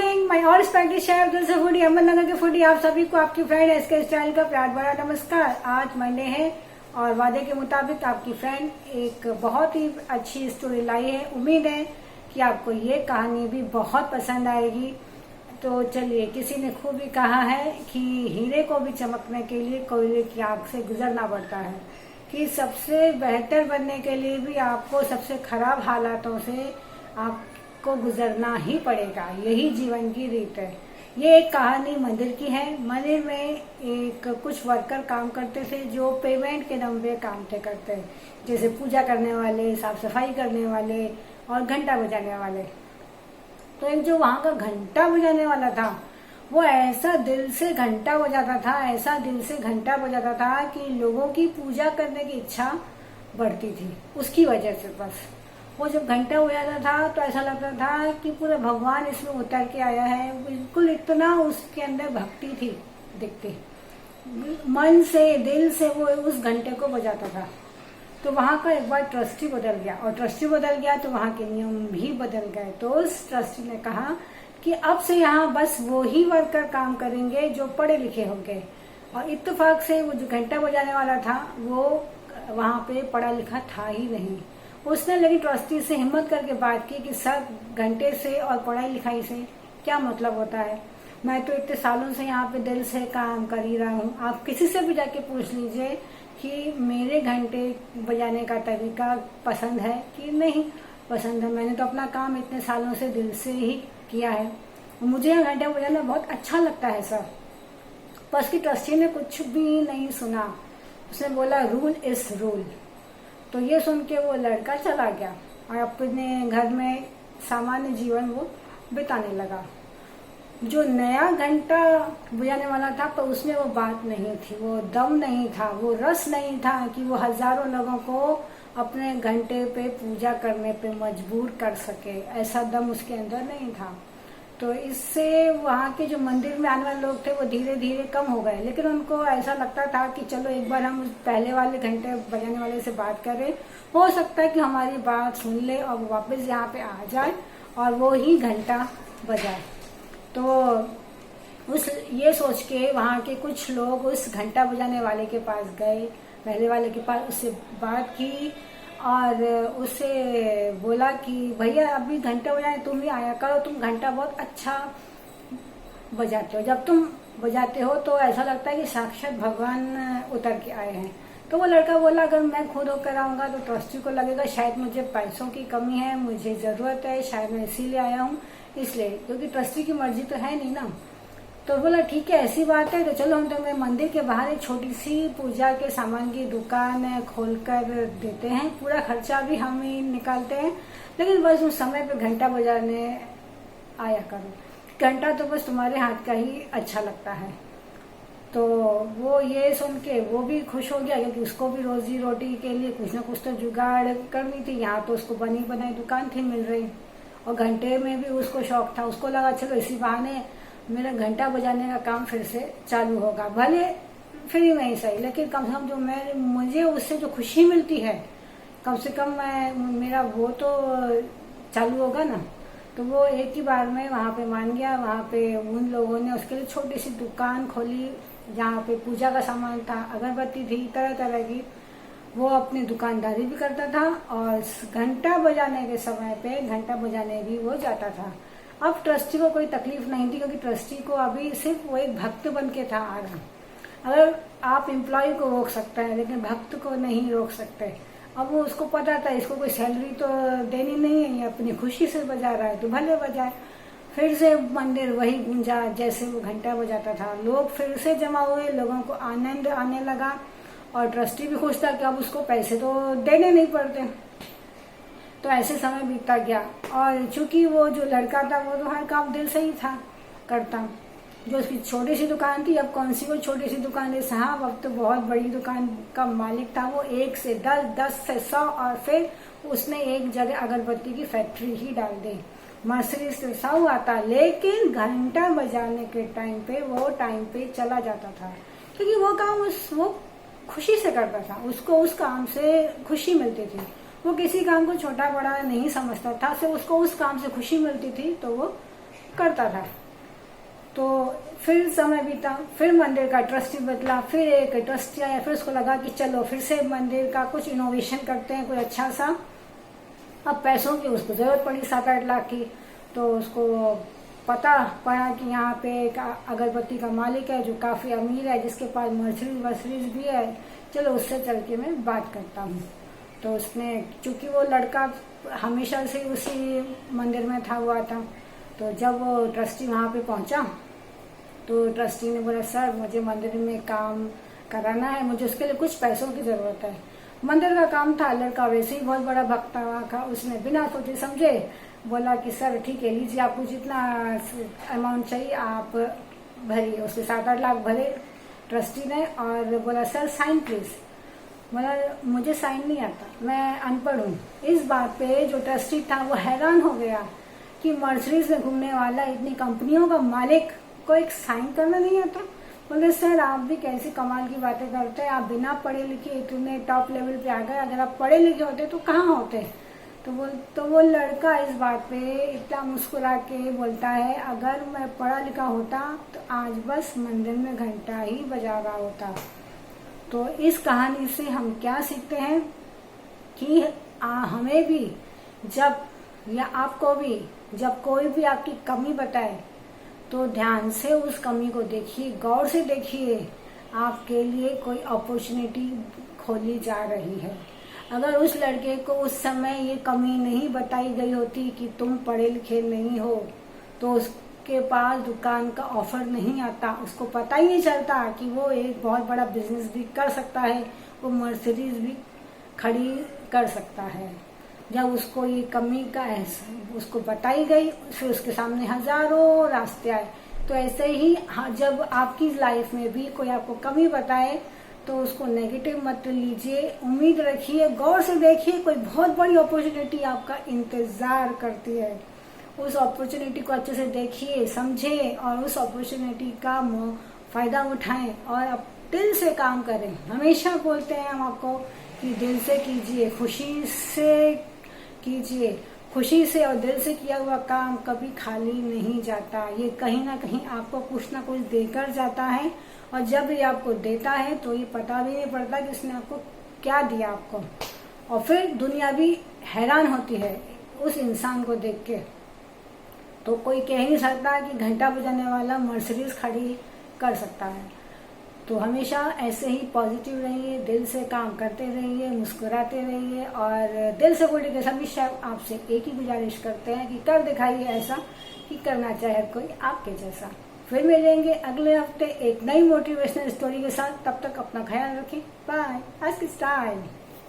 Morning my all expected chef दिल से foodie Ahmednagar के फूडी आप सभी को आपकी फ्रेंड एसके स्टाइल का प्यार भरा नमस्कार। आज मंडे है और वादे के मुताबिक आपकी फ्रेंड एक बहुत ही अच्छी स्टोरी लाई है। उम्मीद है कि आपको ये कहानी भी बहुत पसंद आएगी। तो चलिए, किसी ने खूब ही कहा है कि हीरे को भी चमकने के लिए कोयले की आग से गुजरना पड़ता है, कि सबसे बेहतर बनने के लिए भी आपको सबसे खराब हालातों से आपको गुजरना ही पड़ेगा। यही जीवन की रीत है। ये एक कहानी मंदिर की है। मंदिर में एक कुछ वर्कर काम करते थे जो पेमेंट के नाम पे काम थे करते, जैसे पूजा करने वाले, साफ सफाई करने वाले और घंटा बजाने वाले। तो एक जो वहां का घंटा बजाने वाला था, वो ऐसा दिल से घंटा बजाता था, ऐसा दिल से घंटा बजाता था कि लोगों की पूजा करने की इच्छा बढ़ती थी उसकी वजह से। बस वो जब घंटा बजाता था तो ऐसा लगता था कि पूरा भगवान इसमें उतर के आया है। बिल्कुल इतना उसके अंदर भक्ति थी, दिखती मन से दिल से वो उस घंटे को बजाता था। तो वहां का एक बार ट्रस्टी बदल गया, और ट्रस्टी बदल गया तो वहां के नियम भी बदल गए। तो उस ट्रस्टी ने कहा कि अब से यहाँ बस वो ही वर्कर काम करेंगे जो पढ़े लिखे होंगे। और इत्तेफाक से वो जो घंटा बजाने वाला था वो वहां पे पढ़ा लिखा था ही नहीं। उसने लेकिन ट्रस्टी से हिम्मत करके बात की कि सर, घंटे से और पढ़ाई लिखाई से क्या मतलब होता है? मैं तो इतने सालों से यहाँ पे दिल से काम कर ही रहा हूँ। आप किसी से भी जाके पूछ लीजिए कि मेरे घंटे बजाने का तरीका पसंद है कि नहीं पसंद है। मैंने तो अपना काम इतने सालों से दिल से ही किया है। मुझे यहाँ घंटा बजाना बहुत अच्छा लगता है सर। बस की ट्रस्टी ने कुछ भी नहीं सुना। उसने बोला रूल इज रूल। तो ये सुन के वो लड़का चला गया और अपने घर में सामान्य जीवन वो बिताने लगा। जो नया घंटा बजाने वाला था तो उसमें वो बात नहीं थी, वो दम नहीं था, वो रस नहीं था कि वो हजारों लोगों को अपने घंटे पे पूजा करने पे मजबूर कर सके। ऐसा दम उसके अंदर नहीं था। तो इससे वहाँ के जो मंदिर में आने वाले लोग थे वो धीरे धीरे कम हो गए। लेकिन उनको ऐसा लगता था कि चलो एक बार हम पहले वाले घंटे बजाने वाले से बात करें, हो सकता है कि हमारी बात सुन ले और वो वापस यहाँ पे आ जाए और वो ही घंटा बजाए। तो ये सोच के वहाँ के कुछ लोग उस घंटा बजाने वाले के पास गए, पहले वाले के पास, उससे बात की और उससे बोला कि भैया अभी घंटा बजाने तुम भी आया करो, तुम घंटा बहुत अच्छा बजाते हो। जब तुम बजाते हो तो ऐसा लगता है कि साक्षात भगवान उतर के आए हैं। तो वो लड़का बोला अगर मैं खुद होकर आऊंगा तो ट्रस्टी को लगेगा शायद मुझे पैसों की कमी है, मुझे जरूरत है, शायद मैं इसीलिए आया हूँ, इसलिए, क्योंकि ट्रस्टी की मर्जी तो है नहीं ना। तो बोला ठीक है, ऐसी बात है तो चलो हम तुम्हें मंदिर के बाहर एक छोटी सी पूजा के सामान की दुकान खोलकर देते हैं, पूरा खर्चा भी हम ही निकालते हैं, लेकिन बस उस समय पे घंटा बजाने आया करो। घंटा तो बस तुम्हारे हाथ का ही अच्छा लगता है। तो वो ये सुन के वो भी खुश हो गया, क्योंकि उसको भी रोजी रोटी के लिए कुछ ना कुछ तो जुगाड़ करनी थी। यहाँ तो उसको बनी बनाई दुकान थी मिल रही, और घंटे में भी उसको शौक था। उसको लगा चलो इसी बहाने मेरा घंटा बजाने का काम फिर से चालू होगा, भले फ्री में ही सही, लेकिन कम से कम जो मुझे उससे जो खुशी मिलती है कम से कम मेरा वो तो चालू होगा ना। तो वो एक ही बार में वहाँ पे मान गया। वहाँ पे उन लोगों ने उसके लिए छोटी सी दुकान खोली जहाँ पे पूजा का सामान था, अगरबत्ती थी तरह तरह की। वो अपनी दुकानदारी भी करता था और घंटा बजाने के समय पे घंटा बजाने भी वो जाता था। अब ट्रस्टी को कोई तकलीफ नहीं थी, क्योंकि ट्रस्टी को अभी सिर्फ वो एक भक्त बन के था आ रहा। अगर आप एम्प्लॉय को रोक सकते हैं लेकिन भक्त को नहीं रोक सकते। अब वो उसको पता था इसको कोई सैलरी तो देनी नहीं है, ये अपनी खुशी से बजा रहा है तो भले बजाए। फिर से मंदिर वही गूंजा जैसे वो घंटा बजाता था। लोग फिर से जमा हुए, लोगों को आनंद आने लगा और ट्रस्टी भी खुश था कि अब उसको पैसे तो देने नहीं पड़ते। तो ऐसे समय बीतता गया, और चूंकि वो जो लड़का था वो तो हर काम दिल से ही था करता। जो उसकी छोटी सी दुकान थी, अब कौन सी कोई छोटी सी दुकान है साहब, अब तो बहुत बड़ी दुकान का मालिक था वो। 1 से 10, 10 से 100, और फिर उसने एक जगह अगरबत्ती की फैक्ट्री ही डाल दी। मर्सिडीज से 100 आता, लेकिन घंटा बजाने के टाइम पे वो टाइम पे चला जाता था, क्योंकि वो काम वो खुशी से करता था। उसको उस काम से खुशी मिलती थी। वो किसी काम को छोटा बड़ा नहीं समझता था, सिर्फ उसको उस काम से खुशी मिलती थी तो वो करता था। तो फिर समय बीता, फिर मंदिर का ट्रस्टी बदला, फिर एक ट्रस्टी आया, फिर उसको लगा कि चलो फिर से मंदिर का कुछ इनोवेशन करते हैं, कोई अच्छा सा। अब पैसों की उसको जरूरत पड़ी 7-8 लाख की, तो उसको पता पड़ा कि यहाँ पे एक अगरबत्ती का मालिक है जो काफी अमीर है, जिसके पास मर्सिडीज वर्सिडीज भी है, चलो उससे चल के मैं बात करता हूँ। तो उसने, चूंकि वो लड़का हमेशा से उसी मंदिर में था हुआ था, तो जब वो ट्रस्टी वहां पे पहुंचा तो ट्रस्टी ने बोला, सर मुझे मंदिर में काम कराना है, मुझे उसके लिए कुछ पैसों की जरूरत है। मंदिर का काम था, लड़का वैसे ही बहुत बड़ा भक्त था, उसने बिना सोचे समझे बोला कि सर ठीक है, लीजिए, आपको जितना अमाउंट चाहिए आप भरिए। उसके 7-8 लाख भरे ट्रस्टी ने, और बोला सर साइन प्लीज। बोला मुझे साइन नहीं आता, मैं अनपढ़ हूँ। इस बात पे जो ट्रस्टी था वो हैरान हो गया कि मर्सिडीज में घूमने वाला, इतनी कंपनियों का मालिक को एक साइन करना नहीं आता। बोले सर आप भी कैसी कमाल की बातें करते हैं, आप बिना पढ़े लिखे इतने टॉप लेवल पे आ गए, अगर आप पढ़े लिखे होते तो कहाँ होते। तो वो लड़का इस बात पे इतना मुस्कुरा के बोलता है, अगर मैं पढ़ा लिखा होता तो आज बस मंदिर में घंटा ही बजा रहा होता। तो इस कहानी से हम क्या सीखते हैं कि हमें भी जब, या आपको भी जब कोई भी आपकी कमी बताए तो ध्यान से उस कमी को देखिए, गौर से देखिए, आपके लिए कोई अपॉर्चुनिटी खोली जा रही है। अगर उस लड़के को उस समय ये कमी नहीं बताई गई होती कि तुम पढ़े लिखे नहीं हो, तो उसके पास दुकान का ऑफर नहीं आता, उसको पता ही नहीं चलता कि वो एक बहुत बड़ा बिजनेस भी कर सकता है, वो मर्सिडीज भी खड़ी कर सकता है। जब उसको ये कमी का उसको बताई गई, फिर उसके सामने हजारों रास्ते आए। तो ऐसे ही जब आपकी लाइफ में भी कोई आपको कमी बताए तो उसको नेगेटिव मत लीजिए, उम्मीद रखिए, गौर से देखिए, कोई बहुत बड़ी अपॉर्चुनिटी आपका इंतजार करती है। उस अपॉर्चुनिटी को अच्छे से देखिए, समझे, और उस अपॉर्चुनिटी का फायदा उठाएं और अब दिल से काम करें। हमेशा बोलते हैं हम आपको कि दिल से कीजिए, खुशी से कीजिए। खुशी से और दिल से किया हुआ काम कभी खाली नहीं जाता, ये कहीं ना कहीं आपको कुछ ना कुछ देकर जाता है। और जब ये आपको देता है तो ये पता भी नहीं पड़ता कि उसने आपको क्या दिया आपको, और फिर दुनिया भी हैरान होती है उस इंसान को देख के। तो कोई कह ही नहीं सकता कि घंटा बजाने वाला मर्सिडीज खड़ी कर सकता है। तो हमेशा ऐसे ही पॉजिटिव रहिए, दिल से काम करते रहिए, मुस्कुराते रहिए, और दिल से बोलिए कि सभी शायद आपसे एक ही गुजारिश करते हैं कि कर दिखाइए ऐसा कि करना चाहे कोई आपके जैसा। फिर मिलेंगे अगले हफ्ते एक नई मोटिवेशनल स्टोरी के साथ। तब तक अपना ख्याल रखें। बाय। आज की स्टाइल।